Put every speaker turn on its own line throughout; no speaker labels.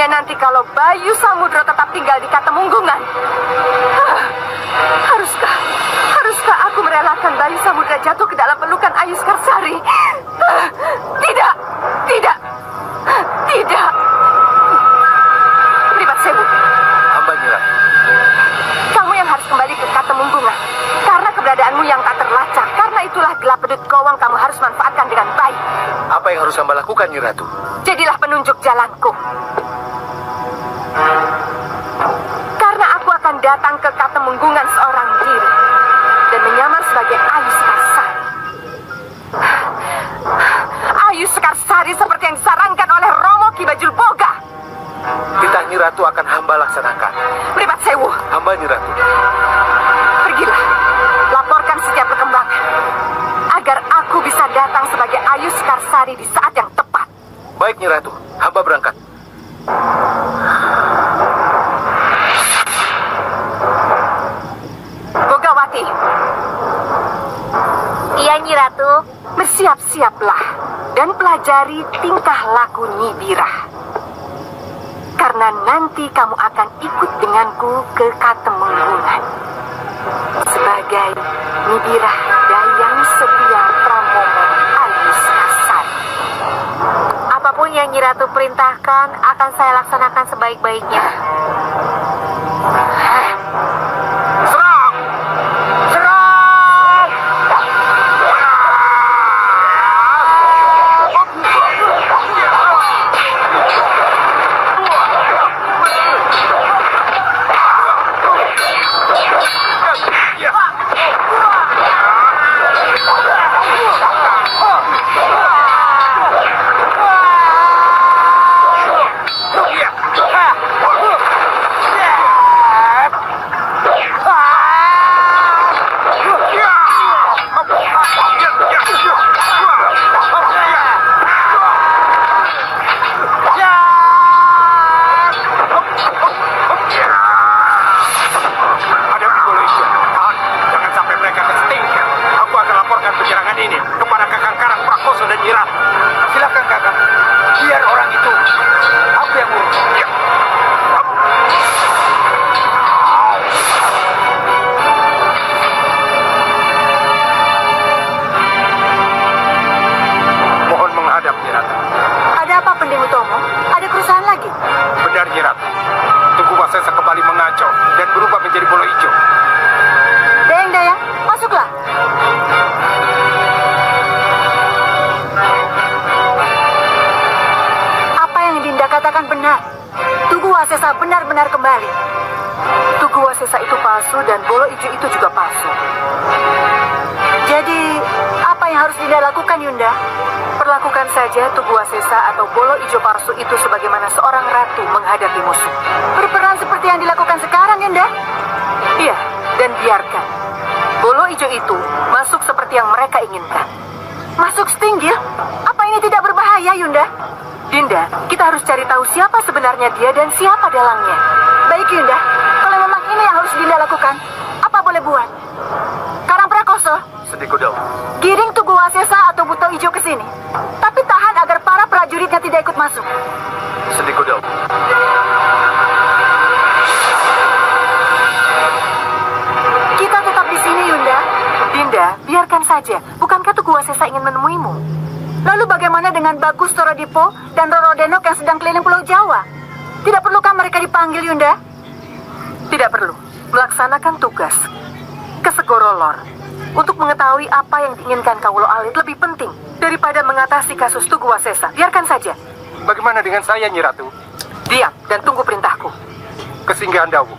bagaimana nanti kalau Bayu Samudro tetap tinggal di Katemunggungan? Haruskah aku merelakan Bayu Samudra jatuh ke dalam pelukan Ayu Sekarsari? Tidak. Pripat Sewu.
Hamba Nyi Ratu.
Kamu yang harus kembali ke Katemunggungan. Karena keberadaanmu yang tak terlacak. Karena itulah gelap pedut gowang kamu harus manfaatkan dengan baik.
Apa yang harus hamba lakukan, Nyi Ratu?
Jadilah penunjuk jalanku. Karena aku akan datang ke Katemunggungan seorang diri dan menyamar sebagai Ayu Sekarsari. Ayu Sekarsari seperti yang disarankan oleh Romo Ki Bajul Boga.
Titah Nyi Ratu akan hamba laksanakan.
Pripat Sewu.
Hamba Nyi Ratu.
Pergilah, laporkan setiap perkembangan agar aku bisa datang sebagai Ayu Sekarsari di saat yang tepat.
Baik Nyi Ratu, hamba berangkat.
Bogawati.
Iya Nyi Ratu.
Bersiap-siaplah dan pelajari tingkah laku Nyi Birah. Karena nanti kamu akan ikut denganku ke Katemunggungan sebagai Nyi Birah Dayang Setia Pramono Ayu Sekarsari.
Apapun yang Nyi Ratu perintahkan akan saya laksanakan sebaik-baiknya.
Serang!
benar kembali. Tugu Wasesa itu palsu dan Bolo Ijo itu juga palsu. Jadi, apa yang harus Yunda lakukan, Yunda? Perlakukan saja Tugu Wasesa atau Bolo Ijo palsu itu sebagaimana seorang ratu menghadapi musuh. Berperan seperti yang dilakukan sekarang, Yunda. Iya, dan biarkan Bolo Ijo itu masuk seperti yang mereka inginkan. Masuk setinggil? Apa ini tidak berbahaya, Yunda? Dinda, kita harus cari tahu siapa sebenarnya dia dan siapa dalangnya. Baik, Yunda. Kalau memang ini yang harus Dinda lakukan, apa boleh buat? Karang Prakoso,
Sedikudau.
giring Tugu Wasesa atau Buto Ijo ke sini. Tapi tahan agar para prajuritnya tidak ikut masuk.
Sedikudau.
Kita tetap di sini, Yunda. Dinda, biarkan saja. Bukankah Tugu Wasesa ingin menemuimu? Lalu bagaimana dengan Bagus Torodipo dan Roro Denok yang sedang keliling Pulau Jawa? Tidak perlukah mereka dipanggil, Yunda? Tidak perlu. Melaksanakan tugas ke Segoro Lor untuk mengetahui apa yang diinginkan Kawulo Alit lebih penting daripada mengatasi kasus Tugu Wasesa. Biarkan saja.
Bagaimana dengan saya, Nyi Ratu?
Diam dan tunggu perintahku.
Kesinggahan Dawu.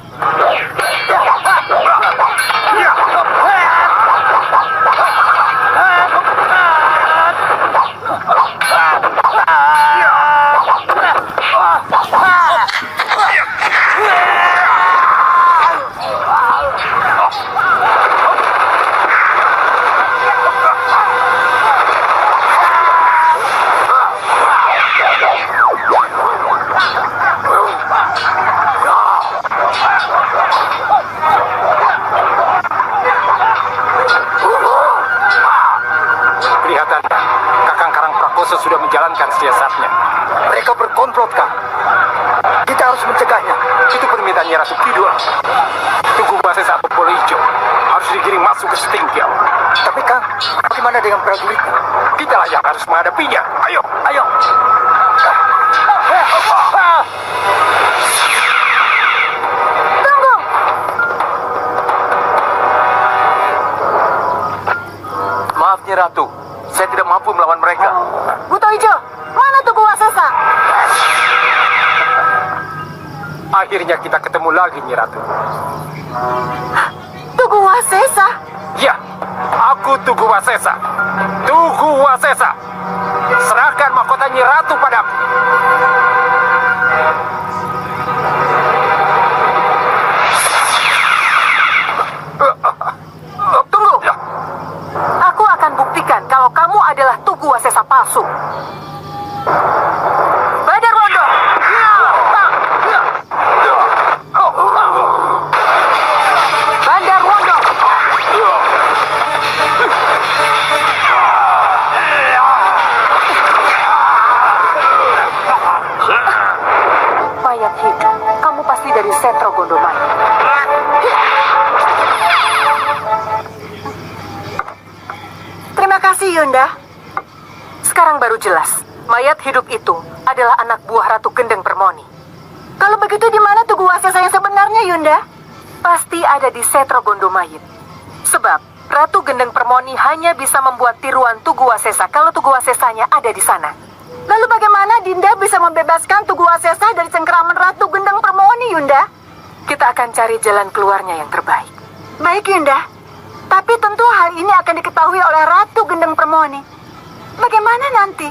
Sudah menjalankan siasatnya. Mereka berkomplot, Kang.
harus mencegahnya.
Itu permintaan Nyi Ratu Kidul. Tugu Wasesa atau Bolo Ijo harus digiring masuk ke Setingkiau.
Tapi Kang, bagaimana dengan prajuritnya?
Kita lah yang harus menghadapinya. Ayo,
Ayo.
Tunggu!
maaf Nyi Ratu. Saya tidak mampu melawan mereka.
Buto Ijo, mana Tugu Wasesa?
Akhirnya kita ketemu lagi, Nyi Ratu.
Tugu Wasesa?
Ya, aku Tugu Wasesa. Tugu Wasesa. Serahkan mahkota Nyi Ratu padaku.
Tunggu! Aku akan buktikan kalau kamu adalah Tugu Wasesa palsu. Badar Wondo! Bandar Wondo! Mayat hidup, kamu pasti dari Setro Gondomaya. Terima kasih Yunda. Sekarang baru jelas, mayat hidup itu adalah anak buah Ratu Gendeng Permoni. Kalau begitu di mana Tugu Wasesa yang sebenarnya Yunda? Pasti ada di Setro Gondomayit. Sebab Ratu Gendeng Permoni hanya bisa membuat tiruan Tugu Wasesa kalau Tugu Wasesanya ada di sana. Lalu bagaimana Dinda bisa membebaskan Tugu Wasesa dari cengkeraman Ratu Gendeng Permoni, Yunda? Kita akan cari jalan keluarnya yang terbaik. Baik, Yunda. Tapi tentu hal ini akan diketahui oleh Ratu Gendeng Permoni. Bagaimana nanti?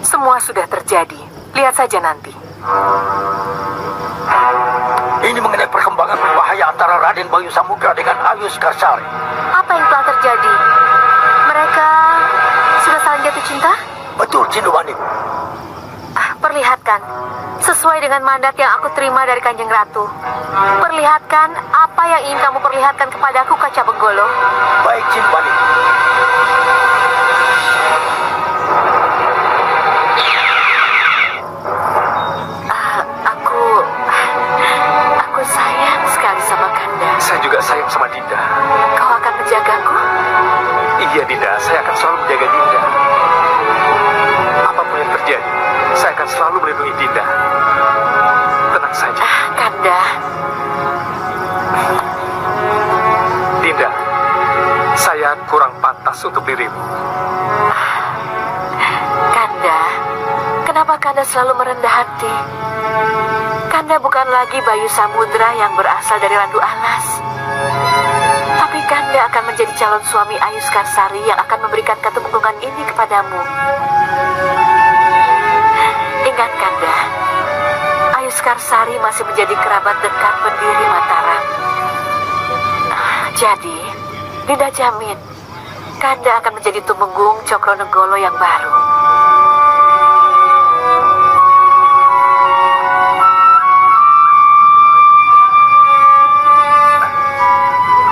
Semua sudah terjadi. Lihat saja nanti.
Ini mengenai perkembangan berbahaya antara Raden Bayu Samudra dengan Ayu Skarsari.
Apa yang telah terjadi? Mereka sudah saling jatuh cinta?
Betul, Cindumanik.
Perlihatkan, sesuai dengan mandat yang aku terima dari Kanjeng Ratu. Perlihatkan apa yang ingin kamu perlihatkan kepadaku, Kaca Benggolo.
Baik, Cindumanik.
Aku sayang sekali sama Kanda.
Saya juga sayang sama Dinda.
Kau akan menjagaku?
Iya Dinda, saya akan selalu menjaga Dinda. Apapun yang terjadi, saya akan selalu melindungi Dinda. Tenang saja.
Kanda.
Dinda, saya kurang pantas untuk dirimu.
Kanda, kenapa Kanda selalu merendah hati? Kanda bukan lagi Bayu Samudra yang berasal dari Randu Alas. Tapi Kanda akan menjadi calon suami Ayu Skarsari yang akan memberikan keturunan ini kepadamu. Ingat Kanda, Ayu Skarsari masih menjadi kerabat dekat pendiri Mataram. Jadi, Dinda jamin, Kanda akan menjadi Tumenggung Cokronegoro yang baru.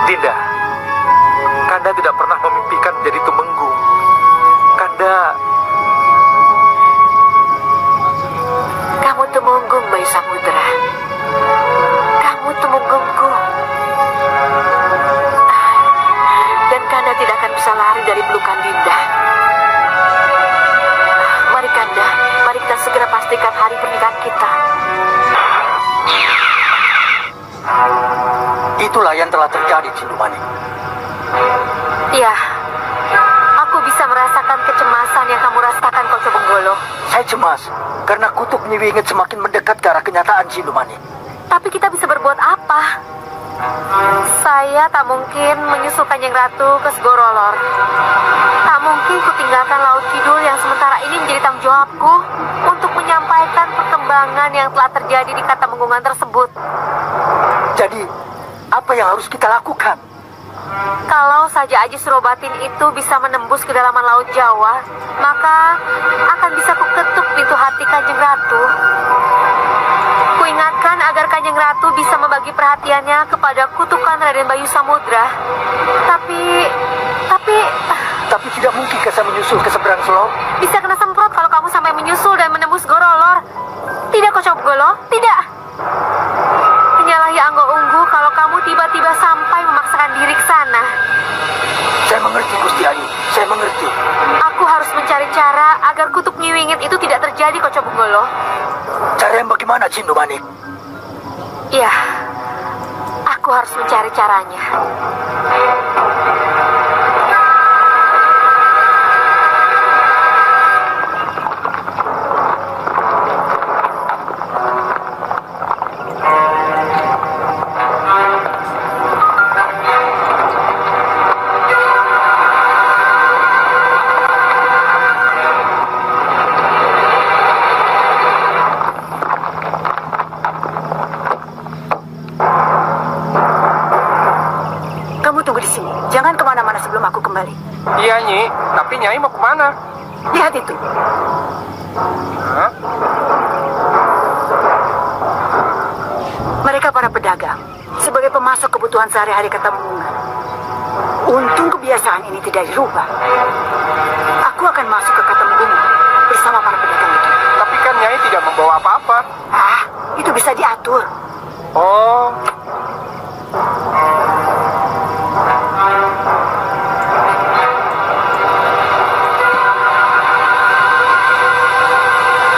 Dinda, Kanda tidak pernah memimpikan menjadi Tumenggung. Kanda...
Kamu Tumenggung, Bayu Samudra. Kamu Tumenggungku. Dan Kanda tidak akan bisa lari dari pelukan Dinda. Mari Kanda, mari kita segera pastikan hari pernikahan kita.
Itulah yang telah terjadi, Cindumanik.
Iya, aku bisa merasakan kecemasan yang kamu rasakan, Koco Benggolo.
Saya cemas karena kutuk Nyi Wingit semakin mendekat ke arah kenyataan, Cindumanik.
Tapi kita bisa berbuat apa? Saya tak mungkin menyusul Kanjeng Ratu ke Segorolor. Tak mungkin kutinggalkan Laut Kidul yang sementara ini menjadi tanggung jawabku untuk menyampaikan perkembangan yang telah terjadi di Katamenggungan tersebut.
Jadi, apa yang harus kita lakukan?
Kalau saja Aji Surobatin itu bisa menembus kedalaman Laut Jawa, maka akan bisa kuketuk pintu hati Kanjeng Ratu. Kuingatkan agar Kanjeng Ratu bisa membagi perhatiannya kepada kutukan Raden Bayu Samudra.
Tapi tidak mungkin saya menyusul ke seberang Selor.
Bisa kena semprot kalau kamu sampai menyusul dan menembus Gorolor. Tidak, Koco Benggolo, tidak. Raja Anggo Unggu kalau kamu tiba-tiba sampai memaksakan diri ke sana.
Saya mengerti, Gusti Ayu. Saya mengerti.
Aku harus mencari cara agar kutuk Nyiwingit itu tidak terjadi, Koco Bunggolo.
Cara yang bagaimana, Cindo Manik?
Iya, aku harus mencari caranya.
Jangan kemana-mana sebelum aku kembali.
Iya, Nyi. Tapi Nyai mau kemana?
Lihat itu.
Hah?
Mereka para pedagang. Sebagai pemasok kebutuhan sehari-hari Katamunggungan. Untung kebiasaan ini tidak dirubah. Aku akan masuk ke Katamunggungan bersama para pedagang itu.
Tapi kan Nyai tidak membawa apa-apa.
Ah, itu bisa diatur.
Oh.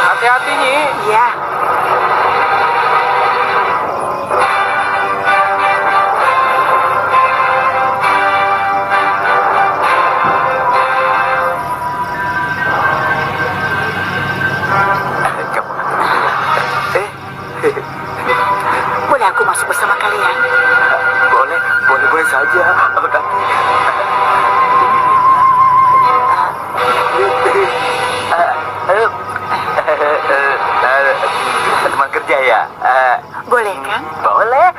Hati-hati, Nyi.
Iya. Boleh aku masuk bersama kalian?
Boleh saja. Teman kerja ya?
Boleh kan?
Boleh.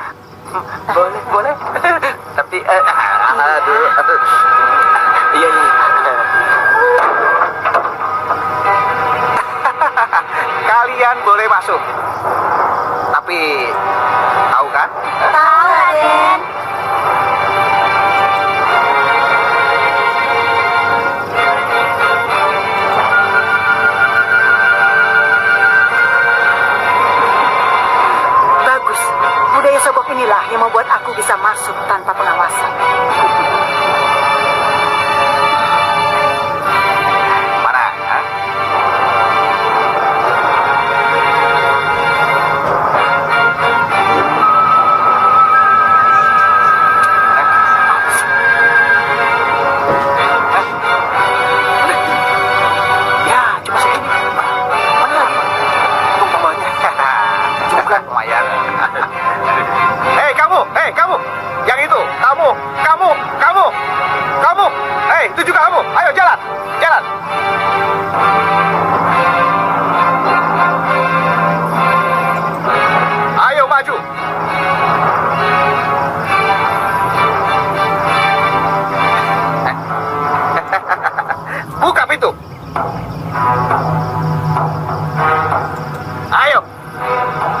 Tapi, aduh. Iya.
Kalian boleh masuk. Tapi, tahu kan?
Tahu, Raden.
Bagus. Budaya sogok inilah yang membuat aku bisa masuk tanpa pengawasan.
Mana? Hah?
Ya, cuma segini. Mana lagi? Untung tambahnya.
Bukan lumayan. Hei kamu, yang itu, kamu. Hei, itu juga kamu. Ayo jalan. Ayo maju. Buka pintu.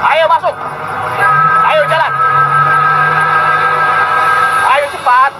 Ayo masuk. Ayo jalan. Ayo cepat.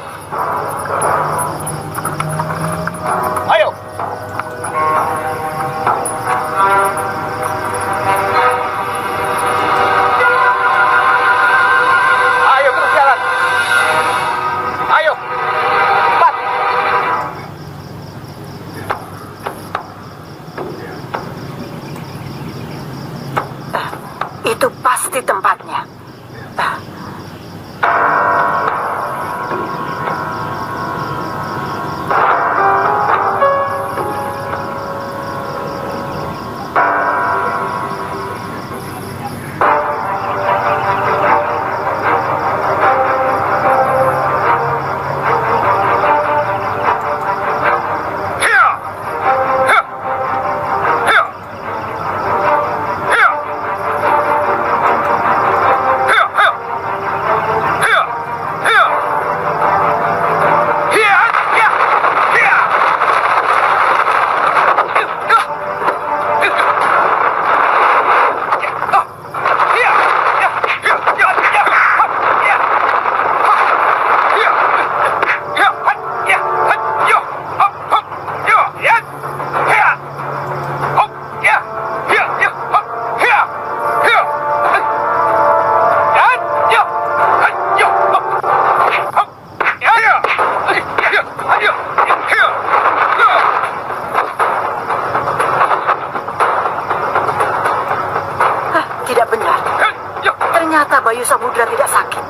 Samudra tidak sakit.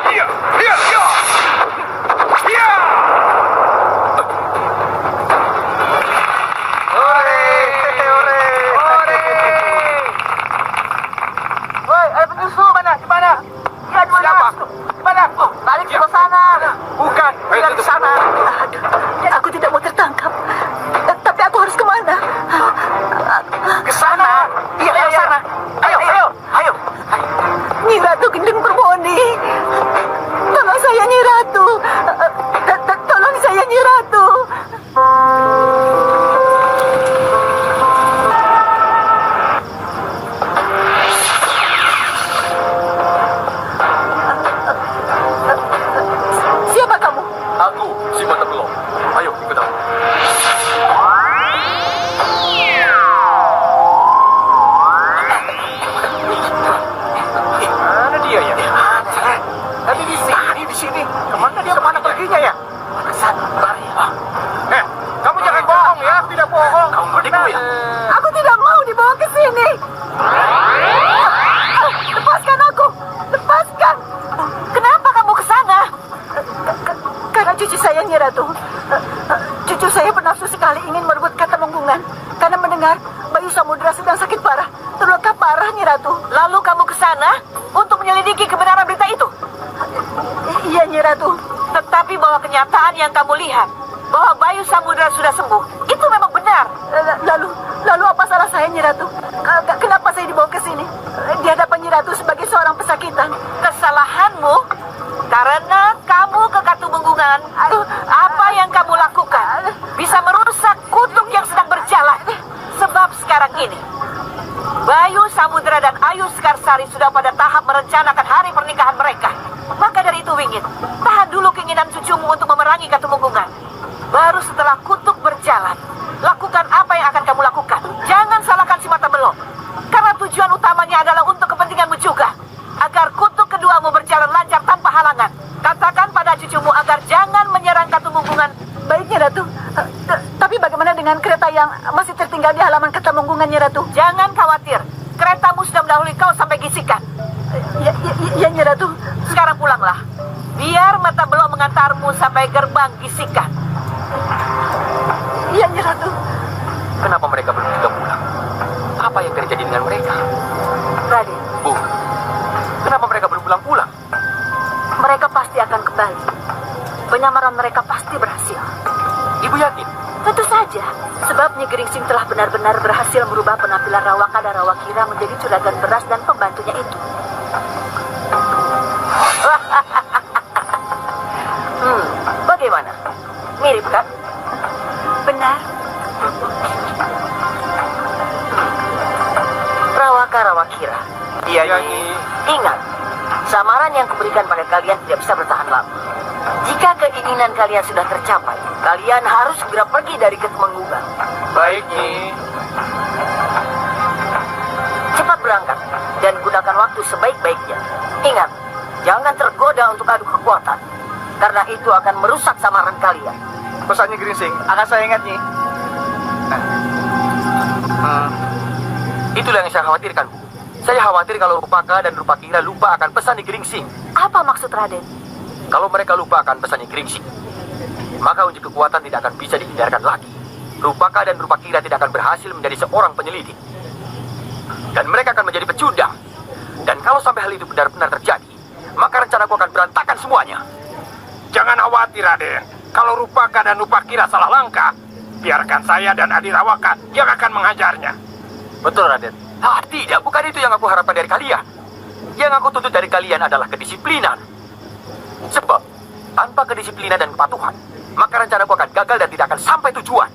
Iya, iya, iya. Iya.
Woi, ayo penyusul mana? Di mana? Ya, di mana?
Siapa?
Di mana? Oh, balik ke sana.
Bukan,
Tidak di sana. Aduh, aku tidak mau tertangkap. Tapi aku harus kemana?
ke sana. Iya,
Ayo,
ke sana. Ayo, ayo, ayo.
Nyi Ratu Gendeng Permoni. Tolong saya, Nyi Ratu. Tolong saya, Nyi Ratu. Siapa kamu?
Aku, si mata belum. Ayo, ikut aku. Mana dia ya? Tadi di sini. Kemana dia? Kemana perginya ya? Lari. Kamu jangan bohong ya. Aku tidak bohong. Kamu menipu ya?
Aku tidak mau dibawa ke sini. Lepaskan aku. Lepaskan.
Kenapa kamu ke sana?
Karena cucu saya, Nyi Ratu. Cucu saya bernafsu sekali ingin merebut kata menggungan. Karena mendengar Bayu Samudra sedang sakit parah. Terluka parah, Nyi Ratu.
Lalu kamu ke sana untuk menyelidiki kebenaran berita itu.
Iya, Nyi Ratu.
Tetapi bahwa kenyataan yang kamu lihat, bahwa Bayu Samudra sudah sembuh, itu memang benar.
Lalu apa salah saya, Nyi Ratu? Kenapa saya dibawa ke sini? Di hadapan Nyi Ratu sebagai seorang pesakitan.
Kesalahanmu karena kamu ke Katumenggungan. Apa yang kamu lakukan bisa merusak kutuk yang sedang berjalan. Sebab sekarang ini Bayu Samudra dan Ayu Sekarsari sudah pada tahap merencanakan hari pernikahan mereka. Maka dari itu, Wingit, tahan dulu keinginan cucumu untuk memerangi Katumenggungan. Baru setelah kutuk berjalan, lakukan apa yang akan kamu lakukan. Jangan salahkan si Mata Belok, karena tujuan utamanya adalah untuk kepentinganmu juga. Agar kutuk keduamu berjalan lancar tanpa halangan. Katakan pada cucumu agar jangan menyerang Katumenggungan.
Baik, Nyi Ratu. Tapi bagaimana dengan kereta yang masih tertinggal di halaman Katumenggungan, Nyi Ratu?
Jangan khawatir, keretamu sudah mendahului kau sampai Gisikan.
Ya, Nyi Ratu.
Sekarang pulanglah. Biar Mata Belok mengantarmu sampai gerbang Gisikan.
Iya, Nyi Ratu.
Kenapa mereka belum juga pulang? Apa yang terjadi dengan mereka?
Raden,
Bu, kenapa mereka belum pulang-pulang?
mereka pasti akan kembali. Penyamaran mereka pasti berhasil.
Ibu yakin?
Tentu saja, sebab Nyi Geringsing telah benar-benar berhasil merubah penampilan Rawaka dan Rawakira menjadi juragan beras dan pembantunya itu.
Bagaimana? Mirip kan?
Benar.
Rawaka Rawakira.
Iya, Nyi.
Ingat, samaran yang kuberikan pada kalian tidak bisa bertahan lama. Jika keinginan kalian sudah tercapai, kalian harus segera pergi dari Katumenggungan.
Baik, Nyi.
Cepat berangkat dan gunakan waktu sebaik-baiknya. Ingat, jangan tergoda untuk adu kekuatan, karena itu akan merusak samaran kalian.
Pesannya Geringsing, akan saya ingat, Nyi. Itulah yang saya khawatirkan, Bu. Saya khawatir kalau Rupaka dan Rupakira lupa akan pesan di Geringsing.
Apa maksud Raden?
Kalau mereka lupa akan pesannya Geringsing, maka uji kekuatan tidak akan bisa dihindarkan lagi. Rupaka dan Rupakira tidak akan berhasil menjadi seorang penyelidik. Dan mereka akan menjadi pecundang. Dan kalau sampai hal itu benar-benar terjadi, maka rencanaku akan berantakan semuanya. Jangan khawatir, Raden. Kalau Rupaka dan Rupakira salah langkah, biarkan saya dan Adi Rawaka yang akan menghajarnya. Betul, Raden. Tidak, bukan itu yang aku harapkan dari kalian. Yang aku tuntut dari kalian adalah kedisiplinan. Sebab, tanpa kedisiplinan dan kepatuhan, maka rencanaku akan gagal dan tidak akan sampai tujuan.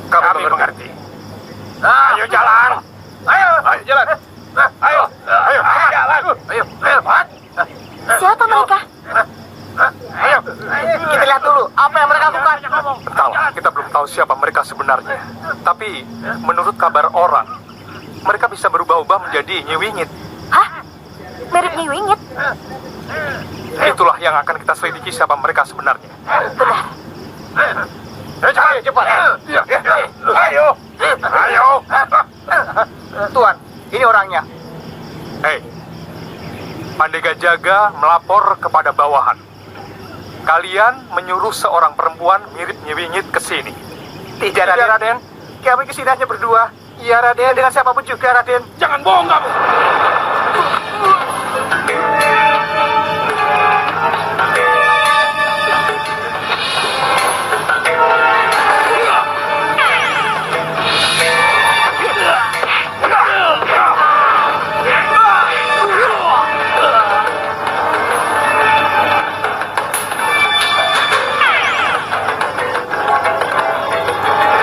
Kami mengerti. Ayo jalan. Ayo jalan. Ayo jalan. Ayo.
Siapa mereka?
Ayo.
Kita lihat dulu apa yang mereka lakukan.
Entahlah, kita belum tahu siapa mereka sebenarnya. Tapi, menurut kabar orang, mereka bisa berubah-ubah menjadi Nyi Wingit.
Hah? Mirip Nyi Wingit?
Itulah yang akan kita selidiki siapa mereka sebenarnya.
Benar.
Ayo, cepat. Ayo.
Tuan, ini orangnya.
Hei,
Pandega Jaga melapor kepada bawahan. Kalian menyuruh seorang perempuan mirip Nyi Wingit ke sini.
Tidak, Raden. Kami kesini hanya berdua. Iya, Raden. Dengan siapapun juga, Raden.
Jangan bohong kamu.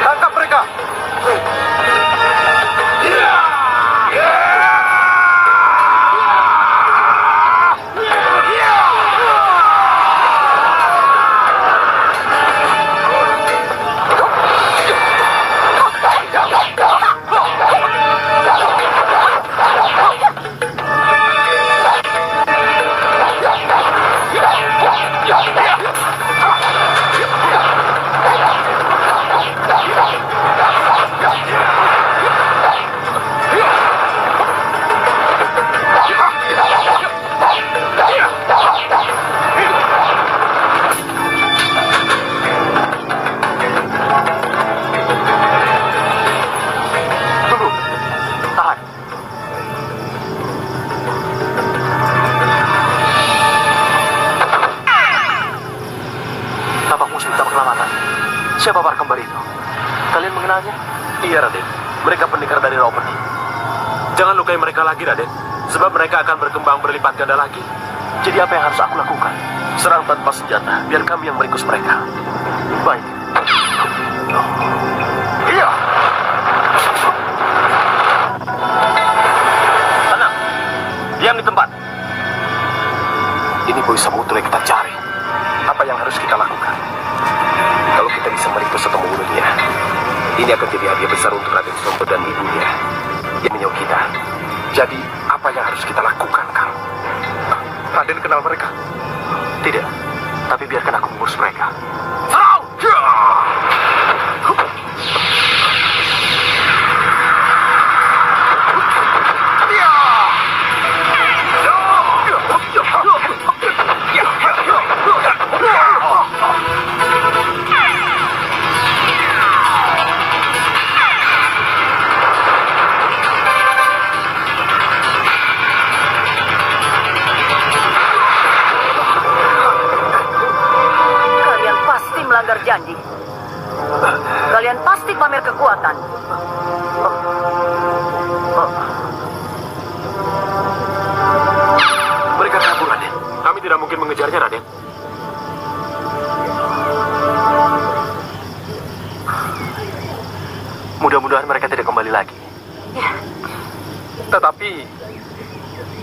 Tangkap mereka!
Tunggu. Tahan. Tampak musuh tak berkelamatan. Siapa para kembar itu? Kalian mengenalnya?
Iya, Raden. Mereka pendekar dari Rawpeni. Jangan lukai mereka lagi, Raden. Sebab mereka akan berkembang berlipat ganda lagi.
Jadi apa yang harus aku lakukan?
Serang tanpa senjata, biar kami yang meringkus mereka.
Baik.
Iya! Tenang. Diam di tempat.
Ini Boy Samudra yang kita cari.
Apa yang harus kita lakukan? Kalau kita bisa meringkus atau membunuh dia, ini akan jadi hadiah besar untuk Raden Sombo dan ibunya yang menyuruh kita. Jadi, apa yang harus kita lakukan, Kang?
Raden kenal mereka?
Tidak. Tapi biarkan aku mengurus mereka.
Serang!
Kalian pasti melanggar janji. Kalian pasti pamer kekuatan.
Mereka kabur, Raden. Kami tidak mungkin mengejarnya, Raden.
Mudah-mudahan mereka tidak kembali lagi.
Tetapi,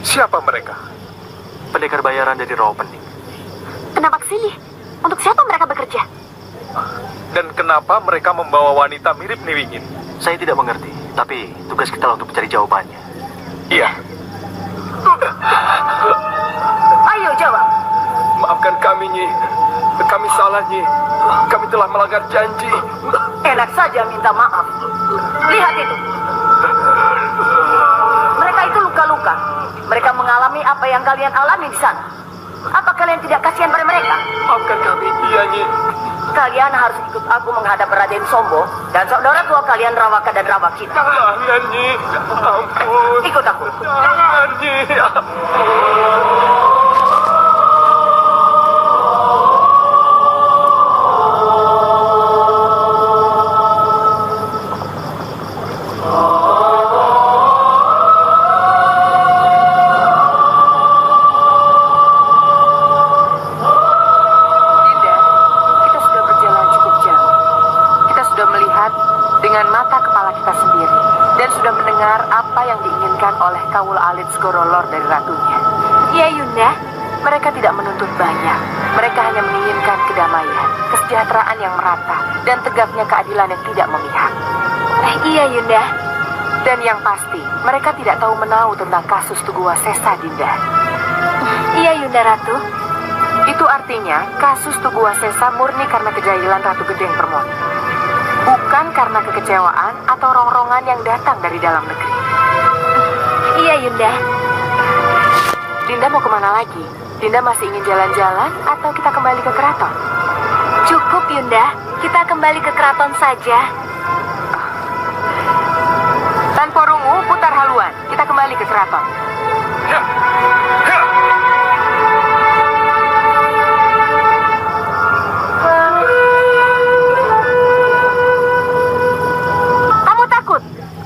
siapa mereka?
Pendekar bayaran dari Rawpeni.
Kenapa kesini? Untuk siapa mereka bekerja?
Dan kenapa mereka membawa wanita mirip Nyi Wingit?
Saya tidak mengerti, tapi tugas kita untuk mencari jawabannya.
Iya.
Ayo jawab.
Maafkan kami, Nyi. Kami salah, Nyi. Kami telah melanggar janji.
Enak saja minta maaf. Lihat itu. Mereka itu luka-luka. Mereka mengalami apa yang kalian alami di sana. Apa kalian tidak kasihan pada mereka?
Maafkan kami. Iya, Nyi.
Kalian harus ikut aku menghadap Raden Sombo dan saudara tua kalian Rawaka dan Rawakina.
Jangan, Nyi. Ampun.
Ikut aku.
Jangan, Nyi.
Dinda, kita sudah berjalan cukup jauh. Kita sudah melihat dengan mata kepala kita sendiri dan sudah mendengar apa yang diinginkan oleh Kawul Alit Sgorolor dari ratunya.
Ya, Yunda.
Mereka tidak menuntut banyak. Mereka hanya menginginkan kedamaian, kesejahteraan yang merata, dan tegaknya keadilan yang tidak memihak.
Iya, Yunda.
Dan yang pasti, mereka tidak tahu menahu tentang kasus Tugu Wasesa, Dinda.
Iya, Yunda Ratu.
Itu artinya kasus Tugu Wasesa murni karena kejahilan Ratu Gedeng Permoni. Bukan karena kekecewaan atau rongrongan yang datang dari dalam negeri.
Iya, Yunda.
Dinda mau kemana lagi? Dinda masih ingin jalan-jalan atau kita kembali ke keraton?
Cukup, Yunda. Kita kembali ke keraton saja.
Tanpa rungu, putar haluan. Kita kembali ke keraton. Kamu takut?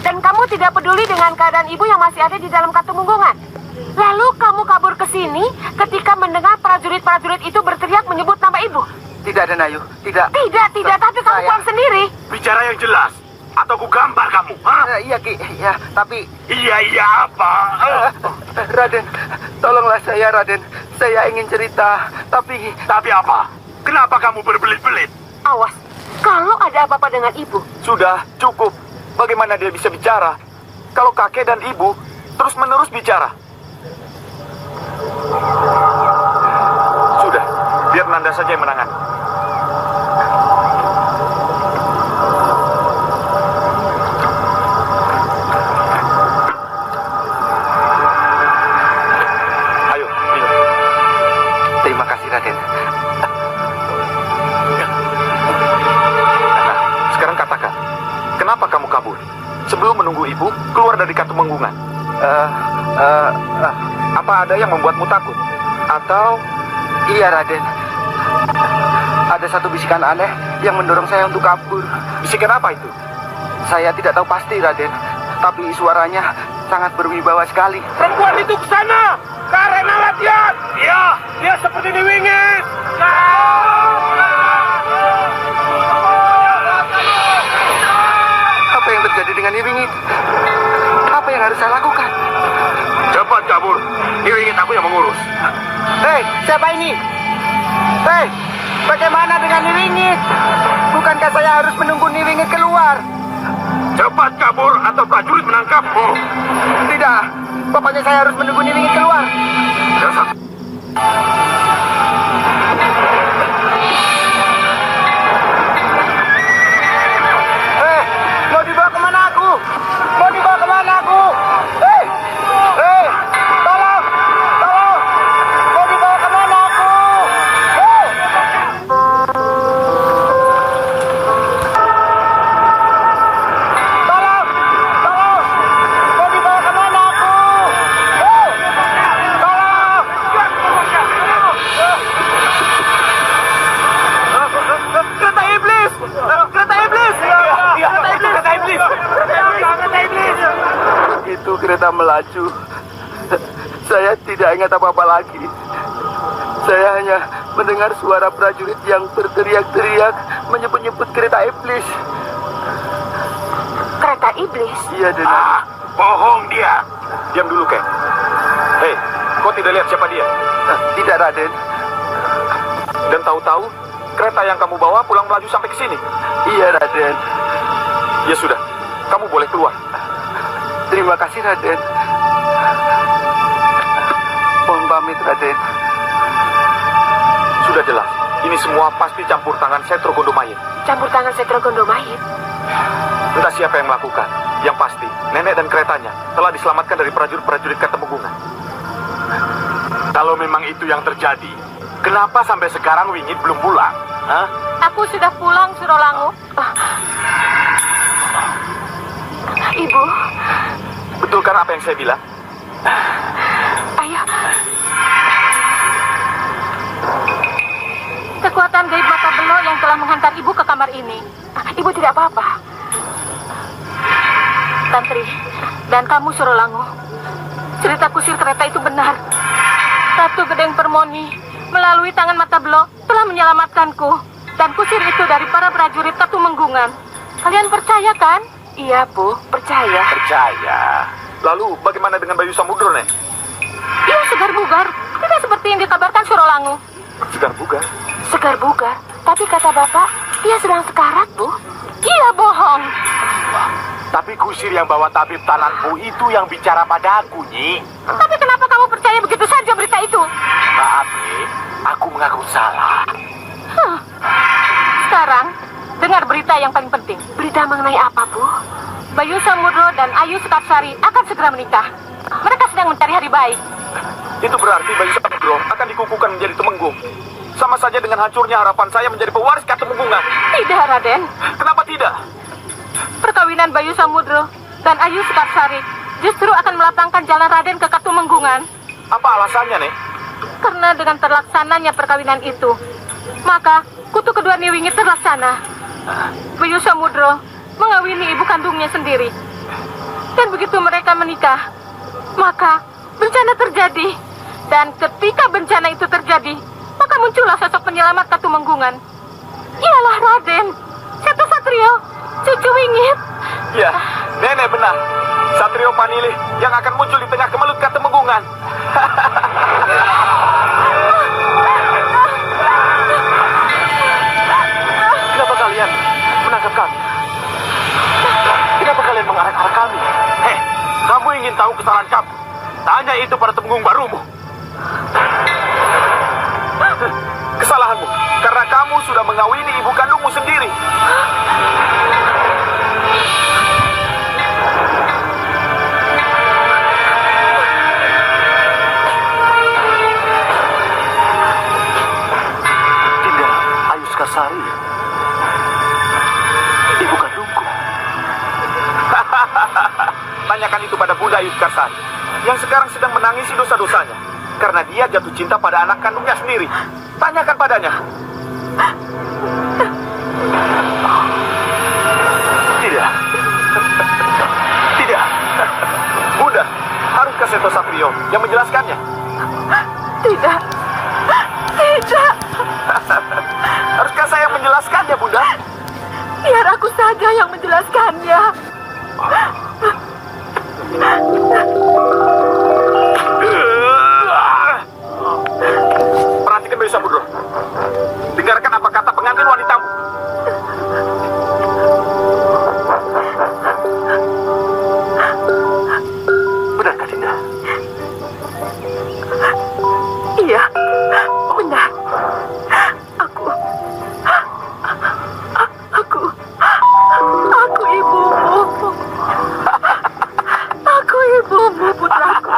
Dan kamu tidak peduli dengan keadaan ibu yang masih ada di dalam Katumenggungan? Lalu kamu kabur ke sini ketika mendengar prajurit-prajurit itu berteriak menyebut nama ibu?
Tidak, Denayu. Tidak.
Tidak, tapi kamu pulang sendiri.
Bicara yang jelas, atau ku gambar kamu, ha?
Iya, Ki. Ya, tapi...
Iya apa?
Raden, tolonglah saya, Raden. Saya ingin cerita, tapi...
Tapi apa? Kenapa kamu berbelit-belit?
Awas, kalau ada apa-apa dengan ibu.
Sudah, cukup. Bagaimana dia bisa bicara? Kalau kakek dan ibu terus-menerus bicara. Sudah, biar Nanda saja yang menangani. Ayo, minum.
Terima kasih, Raden.
Nah, sekarang katakan, kenapa kamu kabur? Sebelum menunggu ibu keluar dari Katumenggungan. Apa ada yang membuatmu takut? Atau...
Iya, Raden. Ada satu bisikan aneh yang mendorong saya untuk kabur.
bisikan apa itu?
Saya tidak tahu pasti, Raden. Tapi suaranya sangat berwibawa sekali.
Perempuan itu ke sana! Karena latihan! Iya, dia seperti diwingit!
Apa yang terjadi dengan Iwingit? Apa yang harus saya lakukan?
Cepat kabur! Diwingit aku yang mengurus.
Hei, siapa ini? Hei, bagaimana dengan Niwingit? Bukankah saya harus menunggu Niwingit keluar?
Cepat kabur atau prajurit menangkapmu!
Tidak, pokoknya saya harus menunggu Niwingit keluar.
Dasar.
Hei, mau dibawa kemana aku? Mau dibawa kemana aku? Hei, hei, tolong, tolong. Mau dibawa kemana aku? Hei. Tolong, tolong. Mau dibawa kemana aku? Hei. Tolong. Kereta iblis! Kereta iblis! Kereta iblis! Kereta iblis! Begitu kereta melaju, saya tidak ingat apa-apa lagi. Saya hanya mendengar suara prajurit yang berteriak-teriak menyebut-nyebut kereta iblis.
Kereta iblis?
Iya, Dena.
Bohong dia!
Diam dulu, Ken. Hei, kau tidak lihat siapa dia?
Tidak, Raden.
Dan tahu-tahu, kereta yang kamu bawa pulang melaju sampai ke sini.
Iya, Raden.
Ya sudah, kamu boleh keluar.
Terima kasih, Raden. Mohon pamit, Raden.
Sudah jelas, ini semua pasti campur tangan Setro Gondomayit.
Campur tangan Setro Gondomayit?
Entah siapa yang melakukan. Yang pasti, nenek dan keretanya telah diselamatkan dari prajurit-prajurit Katumenggungan.
Kalau memang itu yang terjadi, kenapa sampai sekarang Wingit belum pulang? Hah?
Aku sudah pulang, Surolangu. Ibu,
Betulkan apa yang saya bilang?
ayo. Kekuatan gaib mata belo yang telah menghantar ibu ke kamar ini. Ibu tidak apa-apa. Tantri, dan kamu Surolangu. Cerita kusir kereta itu benar. Ratu Gedeng Permoni melalui tangan mata belo telah menyelamatkanku. Dan kusir itu dari para prajurit Katumenggungan. Kalian percaya kan? Iya, Bu, percaya.
Percaya.
Lalu bagaimana dengan Bayu Samudro, Nek?
Ia segar bugar, tidak seperti yang dikabarkan Surolangu.
Segar bugar.
Segar bugar, tapi kata Bapak, ia sedang sekarat, Bu. Ia bohong.
Tapi kusir yang bawa tabib tananku itu yang bicara padaku, Nyi.
Tapi kenapa kamu percaya begitu saja berita itu?
Maaf, Nyi. Aku mengaku salah.
Sekarang, dengar berita yang paling penting. Berita mengenai apa, Bu? Bayu Samudro dan Ayu Sekarsari akan segera menikah. Mereka sedang mencari hari baik.
Itu berarti Bayu Samudro akan dikukuhkan menjadi Temenggung. Sama saja dengan hancurnya harapan saya menjadi pewaris Katemenggungan.
Tidak, Raden.
Kenapa tidak?
Perkawinan Bayu Samudro dan Ayu Sekarsari justru akan melapangkan jalan Raden ke Katumenggungan.
Apa alasannya, Nek?
Karena dengan terlaksananya perkawinan itu, maka kutu kedua Niwingit terlaksana. Bayu Samudro mengawini ibu kandungnya sendiri. Dan begitu mereka menikah, maka bencana terjadi. Dan ketika bencana itu terjadi, maka muncullah sosok penyelamat Katumenggungan. Ialah Raden Seto Satrio, cucu Wingit.
Ya, Nenek benar. Satrio Panilih yang akan muncul di tengah kemelut Katemenggungan. Kenapa kalian menangkap kami? Kenapa kalian mengarak-arak kami? Hei, kamu ingin tahu kesalahan kamu? Tanya itu pada Temenggung barumu. Kesalahanmu karena kamu sudah mengawini ibu kandungmu sendiri. Dinda Ayu Sekarsari, ibu kandungku. Tanyakan itu pada Bunda Ayu Sekarsari yang sekarang sedang menangisi dosa-dosanya karena dia jatuh cinta pada anak kandungnya sendiri. Tanyakan padanya. Tidak. Tidak. Bunda, haruskah Seto Satrio yang menjelaskannya?
Tidak. Tidak.
Haruskah saya yang menjelaskannya, Bunda?
Biar aku saja yang menjelaskannya.
Perhatikan Bayu Samudro. Dengarkan apa kata pengantin wanitamu. Benarkah, Dinda?
Iya, benar. Aku ibumu. Aku ibumu, putraku.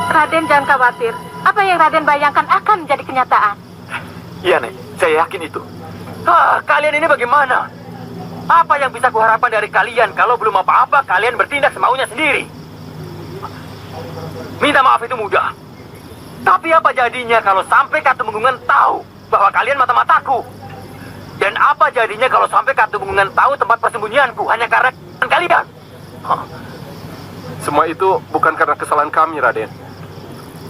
Raden jangan khawatir. Apa yang Raden bayangkan akan menjadi kenyataan.
Iya, Nek. Saya yakin itu. Kalian ini bagaimana? Apa yang bisa kuharapkan dari kalian kalau belum apa-apa kalian bertindak semaunya sendiri? Minta maaf itu mudah. Tapi apa jadinya kalau sampai Katumenggungan tahu bahwa kalian mata-mataku? Dan apa jadinya kalau sampai Katumenggungan tahu tempat persembunyianku hanya karena kalian?
Semua itu bukan karena kesalahan kami, Raden.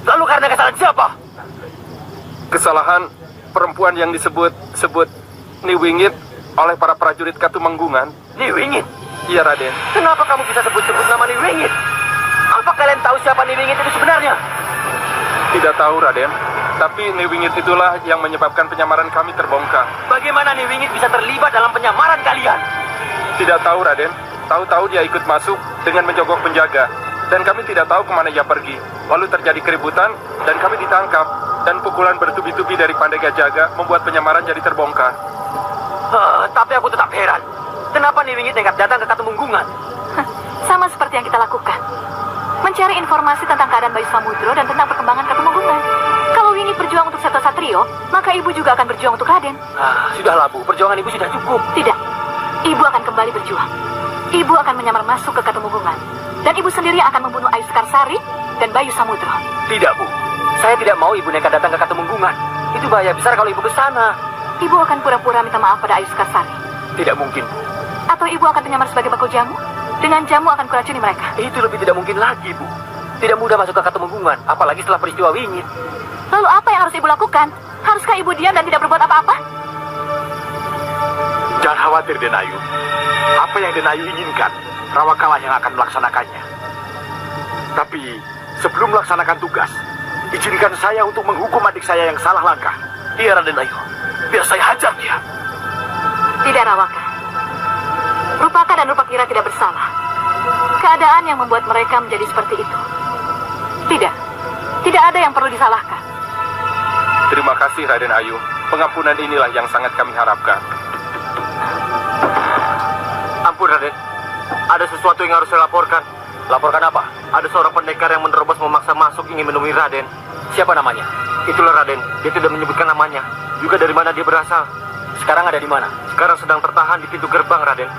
Lalu karena kesalahan siapa?
Kesalahan perempuan yang disebut Niwingit oleh para prajurit Katumenggungan.
Niwingit?
Iya, Raden.
Kenapa kamu bisa sebut-sebut nama Niwingit? Apa kalian tahu siapa Niwingit itu sebenarnya?
Tidak tahu, Raden. Tapi Niwingit itulah yang menyebabkan penyamaran kami terbongkar.
Bagaimana Niwingit bisa terlibat dalam penyamaran kalian?
Tidak tahu, Raden. Tahu-tahu dia ikut masuk dengan menjogok penjaga. Dan kami tidak tahu kemana ia pergi. Lalu terjadi keributan dan kami ditangkap. Dan pukulan bertubi-tubi dari Pandega Jaga membuat penyamaran jadi terbongkar.
Tapi aku tetap heran. Kenapa Niwingit nekat datang ke Katumenggungan?
Sama seperti yang kita lakukan. Mencari informasi tentang keadaan Bayu Samudro dan tentang perkembangan Katumenggungan. Kalau Wingi berjuang untuk Seto Satrio, maka ibu juga akan berjuang untuk Raden.
Sudahlah, Bu. Perjuangan ibu sudah cukup.
Tidak. Ibu akan kembali berjuang. Ibu akan menyamar masuk ke Katumenggungan. Dan ibu sendiri akan membunuh Ayu Sekarsari dan Bayu Samudro.
Tidak, Bu. Saya tidak mau ibu nekat datang ke Katumenggungan. Itu bahaya besar kalau ibu ke sana.
Ibu akan pura-pura minta maaf pada Ayu Sekarsari.
Tidak mungkin.
Atau ibu akan menyamar sebagai bako jamu. Dengan jamu akan kuracuni mereka.
Itu lebih tidak mungkin lagi, Bu. Tidak mudah masuk ke Katumenggungan, apalagi setelah peristiwa Wingit.
Lalu apa yang harus ibu lakukan? Haruskah ibu diam dan tidak berbuat apa-apa?
Jangan khawatir, Den Ayu. Apa yang Den Ayu inginkan, Rawakalah yang akan melaksanakannya. Tapi sebelum melaksanakan tugas, izinkan saya untuk menghukum adik saya yang salah langkah.
Iya, Raden Ayu. Biar saya hajar dia.
Tidak, Rawaka. Rupaka dan Rupakira tidak bersalah. Keadaan yang membuat mereka menjadi seperti itu. Tidak. Tidak ada yang perlu disalahkan.
Terima kasih, Raden Ayu. Pengampunan inilah yang sangat kami harapkan.
Ampun, Raden. Ada sesuatu yang harus saya laporkan.
Laporkan apa?
Ada seorang pendekar yang menerobos memaksa masuk ingin menemui Raden.
Siapa namanya?
Itulah Raden. Dia tidak menyebutkan namanya. Juga dari mana dia berasal.
Sekarang ada di mana?
Sekarang sedang tertahan di pintu gerbang, Raden.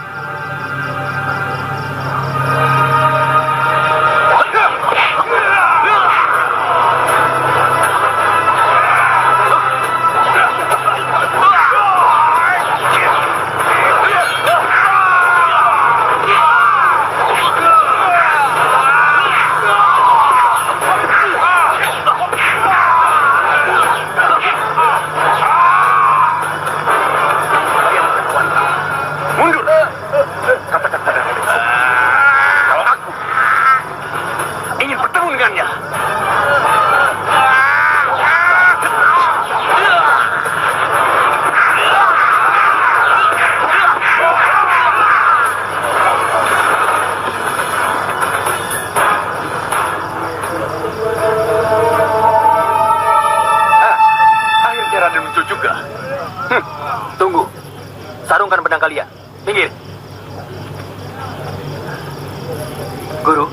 Tunggu. Sarungkan pedang kalian. Minggir. Guru,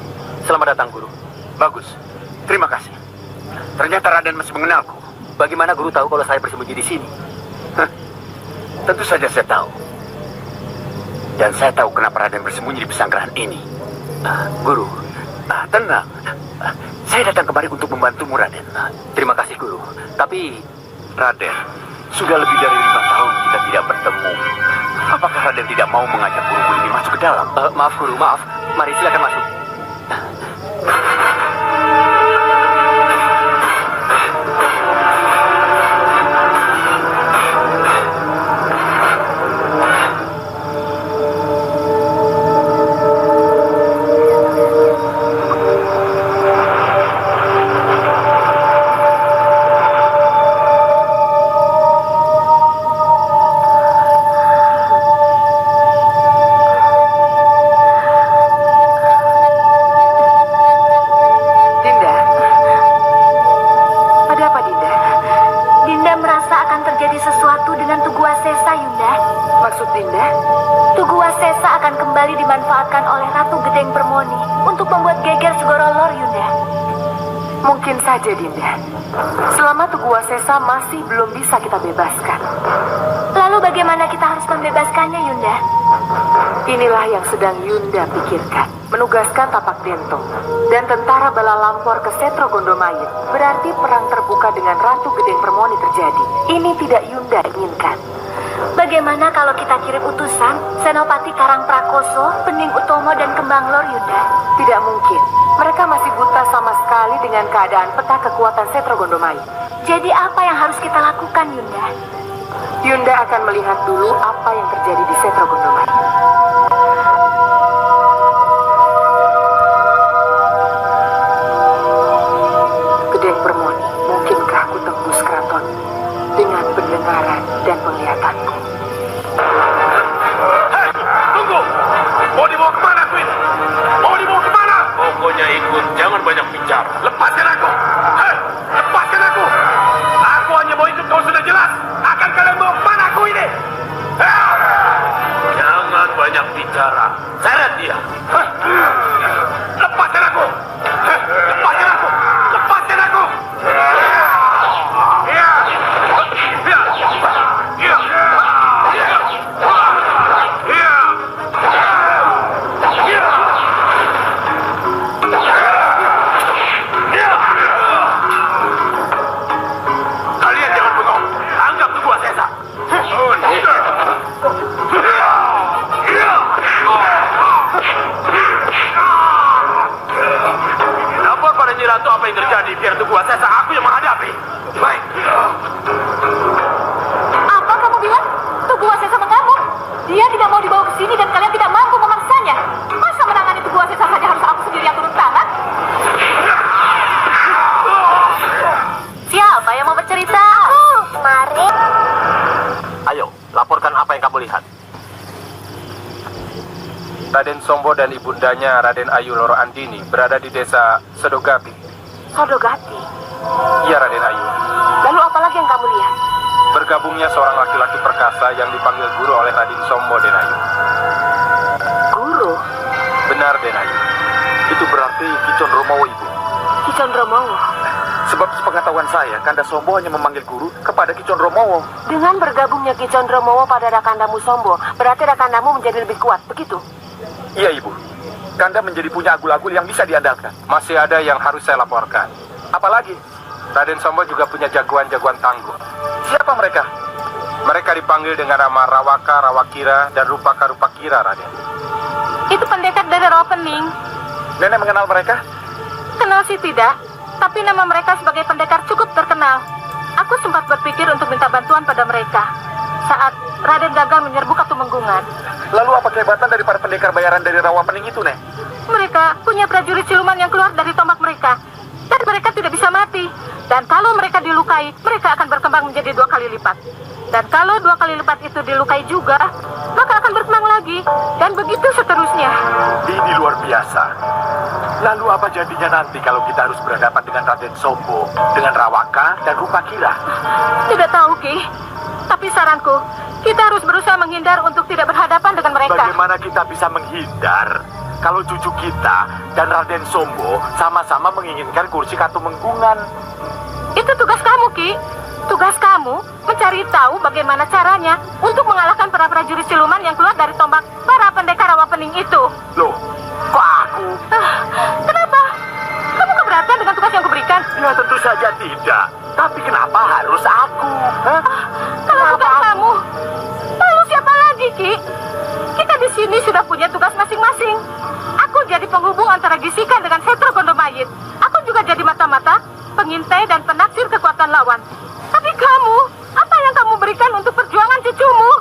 selamat datang, Guru.
Bagus. Terima kasih. Ternyata Raden masih mengenalku.
Bagaimana Guru tahu kalau saya bersembunyi di sini?
Tentu saja saya tahu. Dan saya tahu kenapa Raden bersembunyi di pesanggrahan ini.
Guru,
Tenang. Saya datang kemari untuk membantumu, Raden.
terima kasih, Guru. Tapi,
Raden, sudah lebih dari 5 tahun kita tidak bertemu. Apakah Raden tidak mau mengajak guru ini masuk ke dalam?
maaf, Guru, maaf. Mari silakan masuk.
Mungkin saja, Dinda. Selama Tugu Wasesa masih belum bisa kita bebaskan. Lalu bagaimana kita harus membebaskannya, Yunda? Inilah yang sedang Yunda pikirkan. Menugaskan Tapak Dentong dan tentara bala lampor ke Setro Gondomayit. Berarti perang terbuka dengan Ratu Gedeng Permoni terjadi. Ini tidak Yunda inginkan. Bagaimana kalau kita kirim utusan Senopati Karang Prakoso, Bening Utomo, dan Kembang Lor, Yunda? Tidak mungkin. Mereka masih buta sama sekali dengan keadaan peta kekuatan Setro Gondomayit. Jadi apa yang harus kita lakukan, Yunda? Yunda akan melihat dulu apa yang terjadi di Setro Gondomayit. Gedeng Permoni. penglihatanku.
Hei, tunggu! Mau dibawa kemana aku ini? Mau dibawa kemana?
Pokoknya ikut, jangan banyak bicara.
Lepaskan aku! Hei, lepaskan aku! Aku hanya mau ikut, kau sudah jelas. Akan kalian bawa kemana aku ini?
Jangan banyak bicara. Seret dia.
Lepaskan aku! Lepaskan aku! Lepaskan aku! Kalian jangan bengong. Anggap itu gua sesa. Lapor pada Nyi Ratu apa yang terjadi, biar itu gua sesa aku yang menghadapi. Baik.
Apa kamu bilang? Tugu Wasesa mengamuk. Dia tidak mau dibawa ke sini dan kalian tidak mampu memaksanya. Masa menangani Tugu Wasesa saja harus aku sendiri yang turun tangan? Siapa yang mau bercerita?
Mari.
Ayo, laporkan apa yang kamu lihat.
Raden Sombo dan ibundanya Raden Ayu Loro Andini berada di desa Sedogapi.
Sodogati.
Iya, Raden Ayu.
Lalu apa lagi yang kamu lihat?
Bergabungnya seorang laki-laki perkasa yang dipanggil guru oleh Raden Sombo dan Ayu.
Guru.
Benar, Den Ayu.
Itu berarti Ki Condromowo, Ibu.
Ki Condromowo.
Sebab sepengetahuan saya, Kanda Sombo hanya memanggil guru kepada Ki Condromowo.
Dengan bergabungnya Ki Condromowo pada Rakandamu Sombo, berarti Rakandamu menjadi lebih kuat, begitu?
Iya, Ibu. Kanda menjadi punya agul-agul yang bisa diandalkan.
Masih ada yang harus saya laporkan.
Apalagi?
Raden Sombo juga punya jagoan-jagoan tangguh.
Siapa mereka?
Mereka dipanggil dengan nama Rawaka, Rawakira, dan Rupaka, Rupakira, Raden.
Itu pendekar dari Rawapening.
Nenek mengenal mereka?
Kenal sih tidak, tapi nama mereka sebagai pendekar cukup terkenal. Aku sempat berpikir untuk minta bantuan pada mereka saat Raden gagal menyerbu Katumenggungan.
Lalu apa kehebatan dari para pendekar bayaran dari Rawapening itu, Nek?
Mereka punya prajurit siluman yang keluar dari tombak mereka, dan mereka tidak bisa mati. Dan kalau mereka dilukai, mereka akan berkembang menjadi 2 kali lipat. Dan kalau 2 kali lipat itu dilukai juga, maka akan berkembang lagi. Dan begitu seterusnya.
Ini luar biasa. Lalu apa jadinya nanti kalau kita harus berhadapan dengan Raden Sombo, dengan Rawaka, dan Rupakira?
Tidak tahu, Ki. Tapi saranku, kita harus berusaha menghindar untuk tidak berhadapan dengan mereka.
Bagaimana kita bisa menghindar kalau cucu kita dan Raden Sombo sama-sama menginginkan kursi Katumenggungan?
Itu tugas kamu, Ki. Tugas kamu mencari tahu bagaimana caranya untuk mengalahkan para prajurit siluman yang keluar dari tombak para pendekar Rawapening itu.
Loh, kok aku?
Kenapa? Kamu keberatan dengan tugas yang kuberikan?
Ya tentu saja tidak. Tapi kenapa harus aku? Hah?
Kalau bukan kamu, lalu siapa lagi, Ki? Kita di sini sudah punya tugas masing-masing. Aku jadi penghubung antara Gisikan dengan Setro Gondomayit. Aku juga jadi mata-mata, pengintai dan penaksir kekuatan lawan. Tapi kamu, apa yang kamu berikan untuk perjuangan cucumu?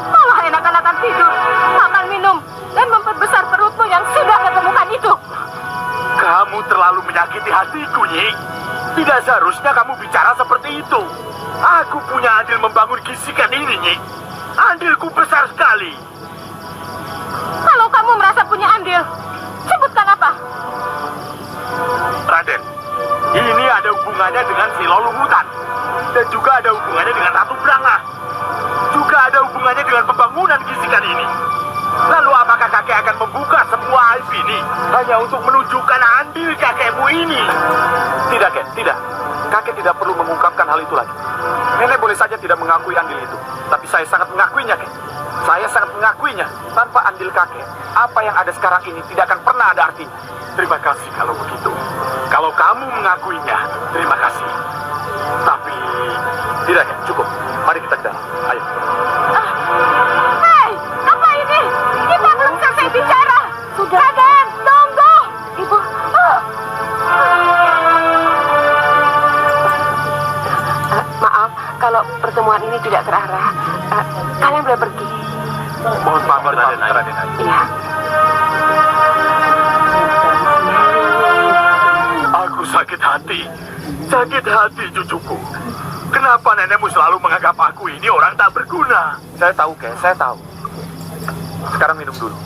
Malah enak-enakan tidur, makan minum, dan memperbesar perutmu yang sudah kegemukan itu.
Kamu terlalu menyakiti hatiku, Nyi. Tidak seharusnya kamu bicara seperti itu. Aku punya andil membangun Gisikan ini, Nyi. Andilku besar sekali.
Kalau kamu merasa punya andil, sebutkan apa?
Raden, ini ada hubungannya dengan Silolungutan. Dan juga ada hubungannya dengan Ratu Brangah. Juga ada hubungannya dengan pembangunan Gisikan ini. Lalu apakah kakek akan membuka semua aib ini hanya untuk menunjukkan andil kakekmu ini? Tidak, Kek, tidak. Kakek tidak perlu mengungkapkan hal itu lagi. Nenek boleh saja tidak mengakui andil itu, tapi saya sangat mengakuinya, Kek. Saya sangat mengakuinya. Tanpa andil kakek, apa yang ada sekarang ini tidak akan pernah ada artinya. Terima kasih kalau begitu. Kalau kamu mengakuinya, terima kasih. Tapi tidak, Kek, cukup. Mari kita ke dalam. Ayo.
Hei, apa ini? Kita belum selesai bicara. Sudah. Raden, tunggu. Ibu. Maaf, kalau pertemuan ini tidak terarah. Kalian boleh pergi.
Mohon pamit, Raden.
Iya.
Aku sakit hati cucuku.
Kenapa nenekmu selalu menganggap aku ini orang tak berguna?
Saya tahu, Kek. Saya tahu. Sekarang minum dulu.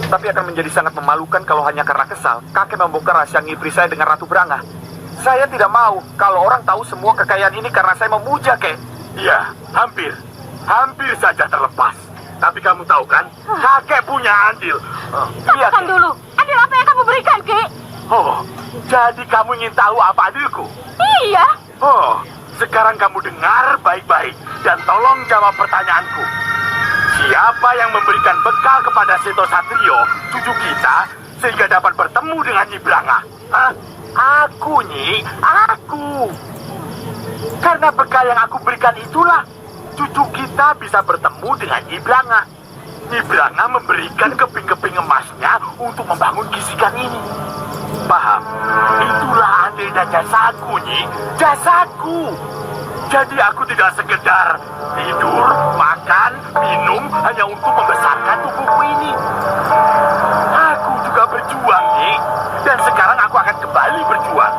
Tapi akan menjadi sangat memalukan kalau hanya karena kesal kakek membongkar rahasia ngibri saya dengan Ratu Branga. Saya tidak mau kalau orang tahu semua kekayaan ini karena saya memuja, Kek.
Iya, hampir. Hampir saja terlepas. Tapi kamu tahu kan, kakek punya andil.
Iya,
Katakan
Kek.
dulu, adil apa yang kamu berikan, Ki?
Oh, jadi kamu ingin tahu apa adilku?
Iya.
Oh, sekarang kamu dengar baik-baik dan tolong jawab pertanyaanku. Siapa yang memberikan bekal kepada Seto Satrio, cucu kita, sehingga dapat bertemu dengan Nyi Branga? Hah? Aku, Nyi. Aku. Karena bekal yang aku berikan itulah, cucu kita bisa bertemu dengan Nyi Branga. Nyi Branga memberikan keping-keping emasnya untuk membangun kisikan ini. Paham? Itulah andil dan jasaku, Nyi. Jasaku. Jadi aku tidak sekedar tidur, makan, minum hanya untuk membesarkan tubuhku ini. Aku juga berjuang, Nyi. Dan sekarang aku akan kembali berjuang.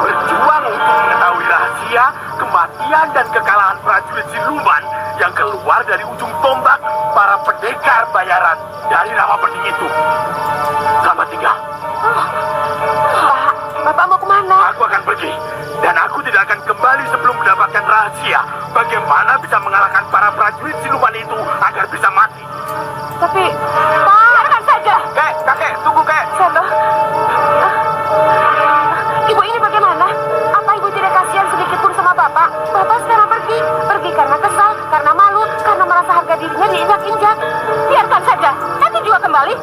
Berjuang untuk mengetahui rahasia, kematian dan kekalahan prajurit siluman yang keluar dari ujung tombak para pendekar bayaran dari Rawa Bening itu. Selamat tinggal.
Bapak mau kemana?
Aku akan pergi. Dan aku tidak akan kembali sebelum mendapatkan rahasia bagaimana bisa mengalahkan para prajurit siluman itu agar bisa mati.
Tapi, biarkan saja.
Kek, kakek, tunggu, Kek.
Seno. Ibu ini bagaimana? Apa ibu tidak kasihan sedikit pun sama bapak? Bapak sekarang pergi. Pergi karena kesal, karena malu, karena merasa harga dirinya diinjak-injak. Biarkan saja. Nanti juga kembali.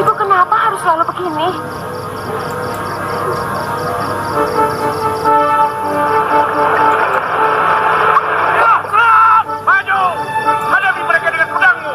Ibu kenapa harus selalu begini?
Maju! Hadapi mereka dengan pedangmu!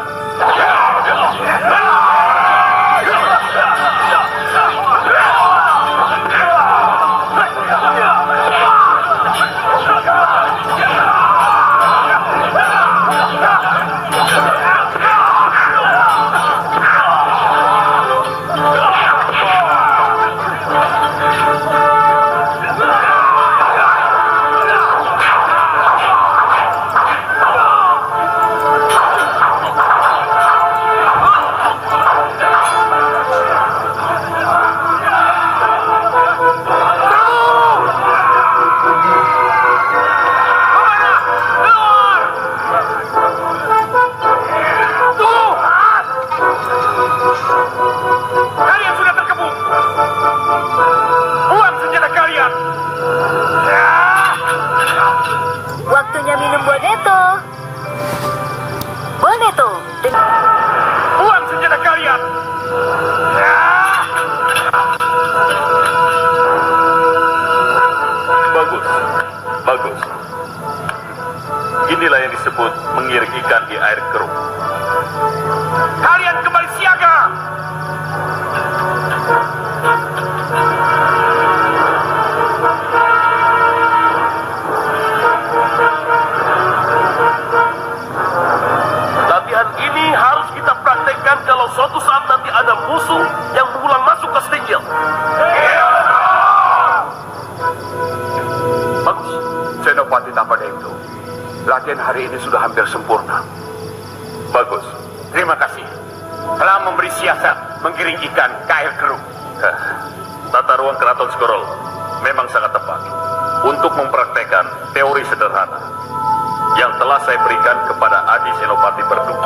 Kalian sudah terkepung. Buang senjata kalian.
Waktunya minum Boneto. Boneto.
Buang senjata kalian.
Bagus, bagus. Inilah yang disebut mengiring ikan di air keruh.
Kalian kembali siaga.
Latihan ini harus kita praktekkan kalau suatu saat nanti ada musuh yang mengulang masuk ke Stinggil.
Bagus. Senopati Tapadendo. Latihan hari ini sudah hampir sempurna.
Bagus.
Terima kasih telah memberi siasat menggiring ikan ke air keruh.
Tata ruang Keraton Skorol memang sangat tepat untuk mempraktekkan teori sederhana yang telah saya berikan kepada Adi Senopati Berduk.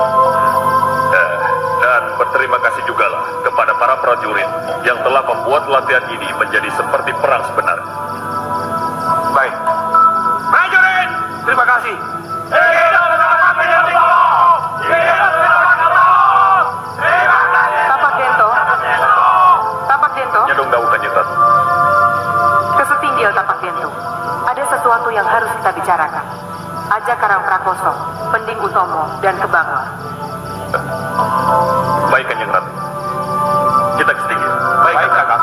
Dan berterima kasih juga lah kepada para prajurit yang telah membuat latihan ini menjadi seperti perang sebenarnya.
Baik. Prajurit, terima kasih.
Tapak Dento. Tapak Dento.
Nyedong Dawu Kanjeng Ratu.
Kesetinggil Tapak Dento. Ada sesuatu yang harus kita bicarakan. Ajak Karang Prakoso, Pending Utomo, dan Kebangla.
Baik Kanjeng Ratu. Kita ke Stinggil.
Baik, kakak.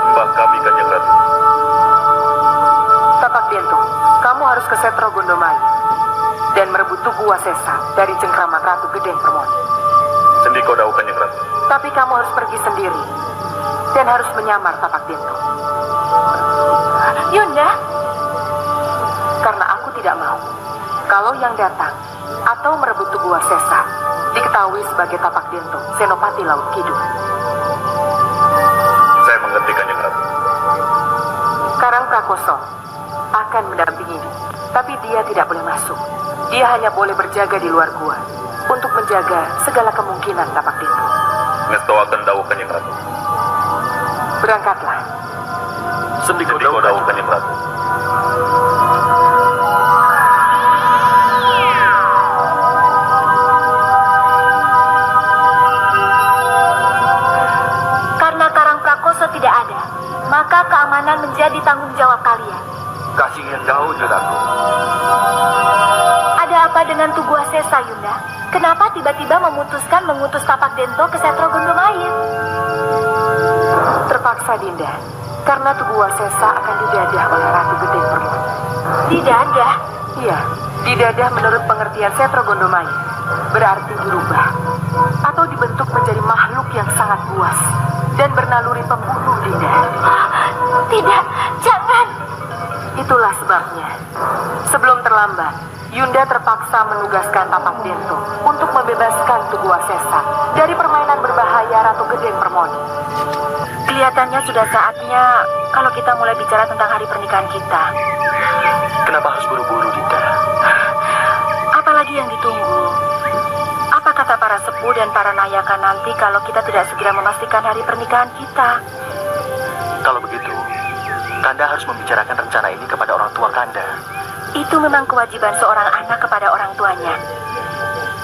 Sembah kami Kanjeng Ratu.
Tapak Dento, kamu harus ke Setro Gondomai dan merebut tubuh Gua Sesa dari cengkraman Ratu Gedeng Permoni.
Sendiko Dawu Kanjeng Ratu.
Tapi kamu harus pergi sendiri dan harus menyamar Tapak Dento.
Yunda,
Karena aku tidak mau kalau yang datang atau merebut Gua Sesa diketahui sebagai Tapak Dento Senopati Laut Kidul.
Saya mengerti Kanjeng Ratu.
Karang Prakoso akan mendampingi, tapi dia tidak boleh masuk. Dia hanya boleh berjaga di luar gua untuk menjaga segala kemungkinan Tapak Dento.
Ngestoaken Dawu Kanjeng Ratu.
Berangkatlah.
Sendiko Dawu Kanjeng Ratu.
karena Karang Prakoso tidak ada, maka keamanan menjadi tanggung jawab kalian.
Kasih yang jauh, Yundaku.
Ada apa dengan Tugua Sesa, Yunda? Kenapa tiba-tiba memutuskan mengutus Tapak Dento ke Setro Gondomayu?
Terpaksa, Dinda. Karena Tugua Sesa akan didadah oleh Ratu Gedeng Permoni.
Didadah?
Iya, didadah menurut pengertian Setro Gondomayu. Berarti dirubah atau dibentuk menjadi makhluk yang sangat buas dan bernaluri pembunuh, Dinda.
Tidak, jangan.
Itulah sebabnya. Sebelum terlambat, Yunda terpaksa menugaskan Tapak Dento untuk membebaskan Tugua Sesa dari permainan berbahaya Ratu Gedeng Permoni. Kelihatannya sudah saatnya kalau kita mulai bicara tentang hari pernikahan kita.
Kenapa harus buru-buru, Dinda?
Apalagi yang ditunggu? Apa kata para sepuh dan para nayaka nanti kalau kita tidak segera memastikan hari pernikahan kita?
Kalau begitu, Kanda harus membicarakan rencana ini kepada orang tua Kanda.
Itu memang kewajiban seorang anak kepada orang tuanya.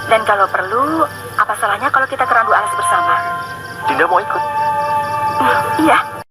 Dan kalau perlu, apa salahnya kalau kita ke Randu Alas bersama?
Dinda mau ikut?
Iya.